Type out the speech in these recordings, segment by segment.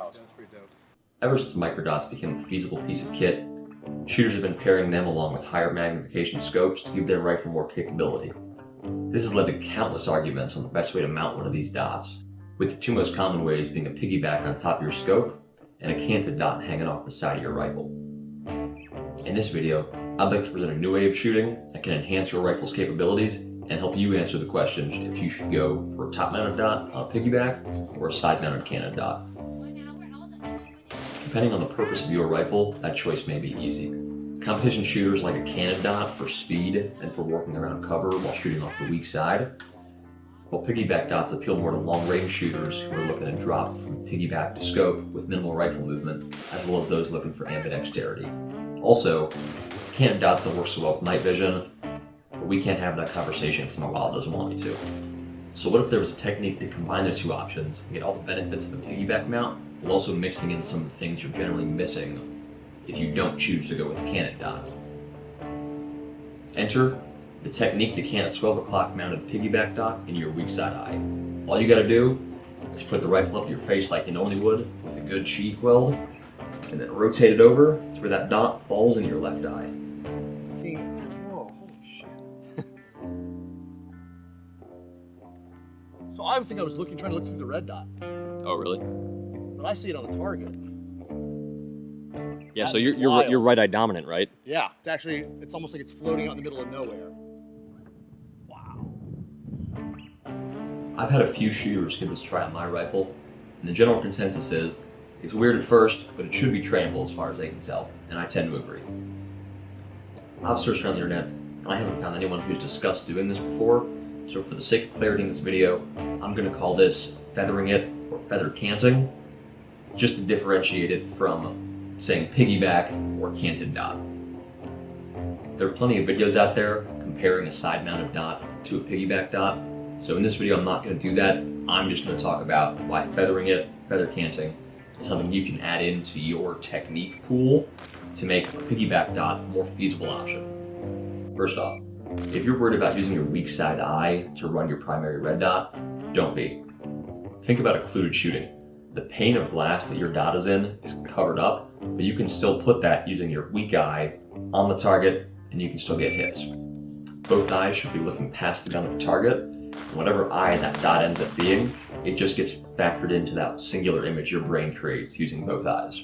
awesome. That's pretty dope. Ever since microdots became a feasible piece of kit, shooters have been pairing them along with higher magnification scopes to give their rifle more capability. This has led to countless arguments on the best way to mount one of these dots, with the two most common ways being a piggyback on top of your scope and a canted dot hanging off the side of your rifle. In this video, I'd like to present a new way of shooting that can enhance your rifle's capabilities and help you answer the question if you should go for a top-mounted dot on a piggyback or a side-mounted canted dot. Depending on the purpose of your rifle, that choice may be easy. Competition shooters like a canted dot for speed and for working around cover while shooting off the weak side, while piggyback dots appeal more to long-range shooters who are looking to drop from piggyback to scope with minimal rifle movement, as well as those looking for ambidexterity. Also, canted dots don't work so well with night vision, but we can't have that conversation because my wallet doesn't want me to. So what if there was a technique to combine the two options and get all the benefits of a piggyback mount, while also mixing in some of the things you're generally missing if you don't choose to go with a canted dot? Enter the technique to can a 12 o'clock mounted piggyback dot into your weak side eye. All you gotta do is put the rifle up to your face like you normally would with a good cheek weld, and then rotate it over to where that dot falls in your left eye. Whoa, holy shit. So I think I was trying to look through the red dot, Oh, really? but I see it on the target. Yeah, That's so you're wild. right eye dominant, right? Yeah, it's almost like it's floating out in the middle of nowhere. Wow. I've had a few shooters give this a try on my rifle, and the general consensus is it's weird at first, but it should be trainable as far as they can tell, and I tend to agree. I've searched around the internet, and I haven't found anyone who's discussed doing this before, so for the sake of clarity in this video, I'm going to call this feathering it or feather canting, just to differentiate it from saying piggyback or canted dot. There are plenty of videos out there comparing a side-mounted dot to a piggyback dot, so in this video I'm not going to do that. I'm just going to talk about why feathering it, feather canting, is something you can add into your technique pool to make a piggyback dot a more feasible option. First off, if you're worried about using your weak side eye to run your primary red dot, don't be. Think about occluded shooting. The pane of glass that your dot is in is covered up, but you can still put that using your weak eye on the target and you can still get hits. Both eyes should be looking past the gun at the target, and whatever eye that dot ends up being, it just gets factored into that singular image your brain creates using both eyes.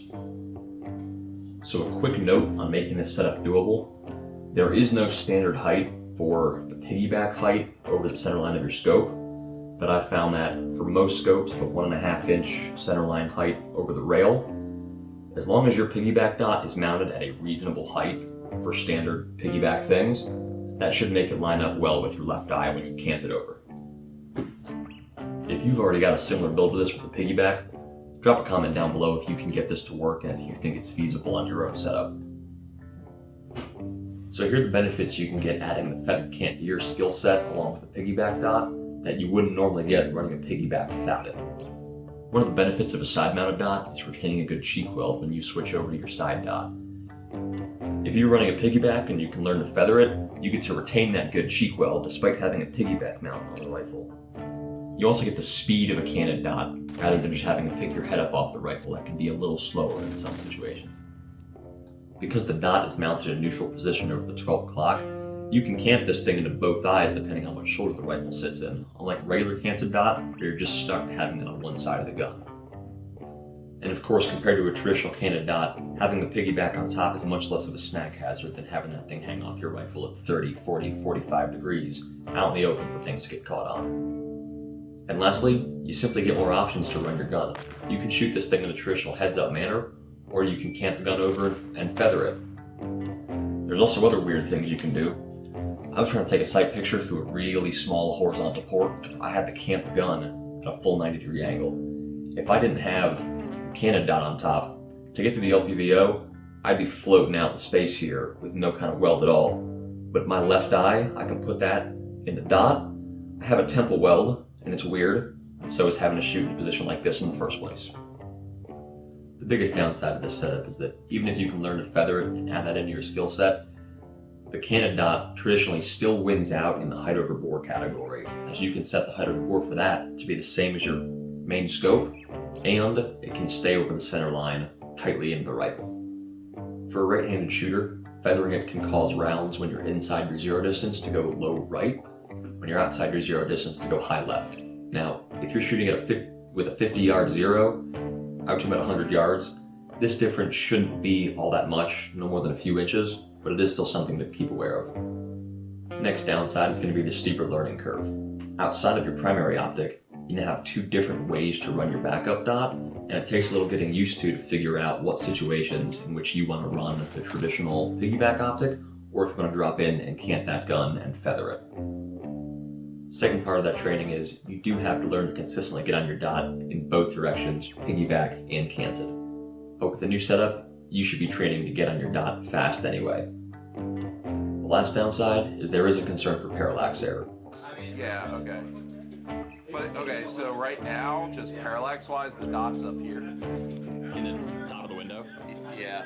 So a quick note on making this setup doable: there is no standard height for the piggyback height over the center line of your scope, but I've found that for most scopes, the 1.5 inch center line height over the rail, as long as your piggyback dot is mounted at a reasonable height for standard piggyback things, that should make it line up well with your left eye when you cant it over. If you've already got a similar build to this with a piggyback, drop a comment down below if you can get this to work and if you think it's feasible on your own setup. So here are the benefits you can get adding the feather cant to your skill set along with the piggyback dot that you wouldn't normally get running a piggyback without it. One of the benefits of a side-mounted dot is retaining a good cheek weld when you switch over to your side dot. If you're running a piggyback and you can learn to feather it, you get to retain that good cheek weld despite having a piggyback mount on the rifle. You also get the speed of a canted dot rather than just having to pick your head up off the rifle. That can be a little slower in some situations. Because the dot is mounted in a neutral position over the 12 o'clock, you can cant this thing into both eyes depending on what shoulder the rifle sits in, unlike regular canted dot, where you're just stuck having it on one side of the gun. And of course, compared to a traditional canted dot, having the piggyback on top is much less of a snag hazard than having that thing hang off your rifle at 30, 40, 45 degrees out in the open for things to get caught on. And lastly, you simply get more options to run your gun. You can shoot this thing in a traditional heads-up manner, or you can cant the gun over and feather it. There's also other weird things you can do. I was trying to take a sight picture through a really small horizontal port. I had to cant the gun at a full 90-degree angle. If I didn't have the canted dot on top, to get to the LPVO, I'd be floating out in space here with no kind of weld at all. But my left eye, I can put that in the dot. I have a temple weld, and it's weird, and so is having to shoot in a position like this in the first place. The biggest downside of this setup is that even if you can learn to feather it and add that into your skill set, the canted dot traditionally still wins out in the height over bore category, as you can set the height over bore for that to be the same as your main scope, and it can stay over the center line tightly into the rifle. For a right-handed shooter, feathering it can cause rounds when you're inside your zero distance to go low right, when you're outside your zero distance to go high left. Now, if you're shooting at with a 50-yard zero, out to about 100 yards, this difference shouldn't be all that much, no more than a few inches, but it is still something to keep aware of. Next downside is going to be the steeper learning curve. Outside of your primary optic, you now have two different ways to run your backup dot, and it takes a little getting used to figure out what situations in which you want to run the traditional piggyback optic, or if you want to drop in and cant that gun and feather it. Second part of that training is you do have to learn to consistently get on your dot in both directions, piggyback and canted. But with the new setup, you should be training to get on your dot fast anyway. The last downside is there is a concern for parallax error. Yeah, okay. But, okay, so right now, just parallax-wise, the dot's up here. In the top of the window? Yeah.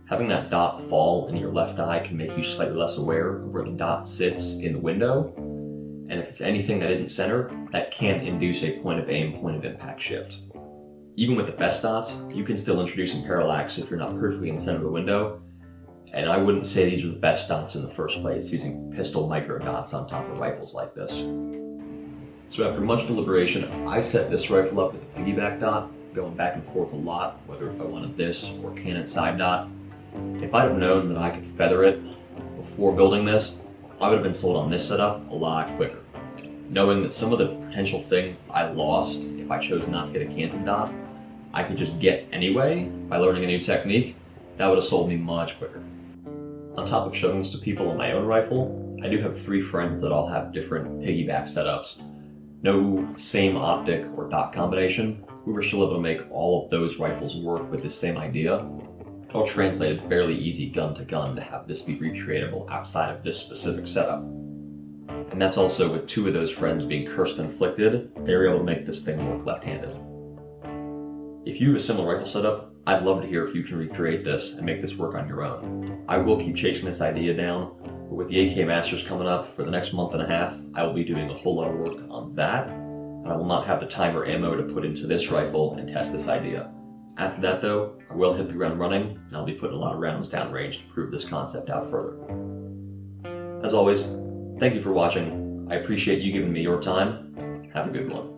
Having that dot fall in your left eye can make you slightly less aware of where the dot sits in the window, and if it's anything that isn't centered, that can induce a point of aim, point of impact shift. Even with the best dots, you can still introduce some parallax if you're not perfectly in the center of the window, and I wouldn't say these are the best dots in the first place, using pistol micro dots on top of rifles like this. So after much deliberation, I set this rifle up with a piggyback dot, going back and forth a lot, whether if I wanted this or Canted side dot. If I'd have known that I could feather it before building this, I would have been sold on this setup a lot quicker. Knowing that some of the potential things that I lost if I chose not to get a Canted dot, I could just get anyway by learning a new technique, that would have sold me much quicker. On top of showing this to people on my own rifle, I do have 3 friends that all have different piggyback setups. No same optic or dot combination, we were still able to make all of those rifles work with the same idea. It all translated fairly easy gun to gun to have this be recreatable outside of this specific setup. And that's also with 2 of those friends being cursed and afflicted, they were able to make this thing work left-handed. If you have a similar rifle setup, I'd love to hear if you can recreate this and make this work on your own. I will keep chasing this idea down, but with the AK Masters coming up for the next month and a half, I will be doing a whole lot of work on that, and I will not have the time or ammo to put into this rifle and test this idea. After that though, I will hit the ground running, and I'll be putting a lot of rounds downrange to prove this concept out further. As always, thank you for watching. I appreciate you giving me your time. Have a good one.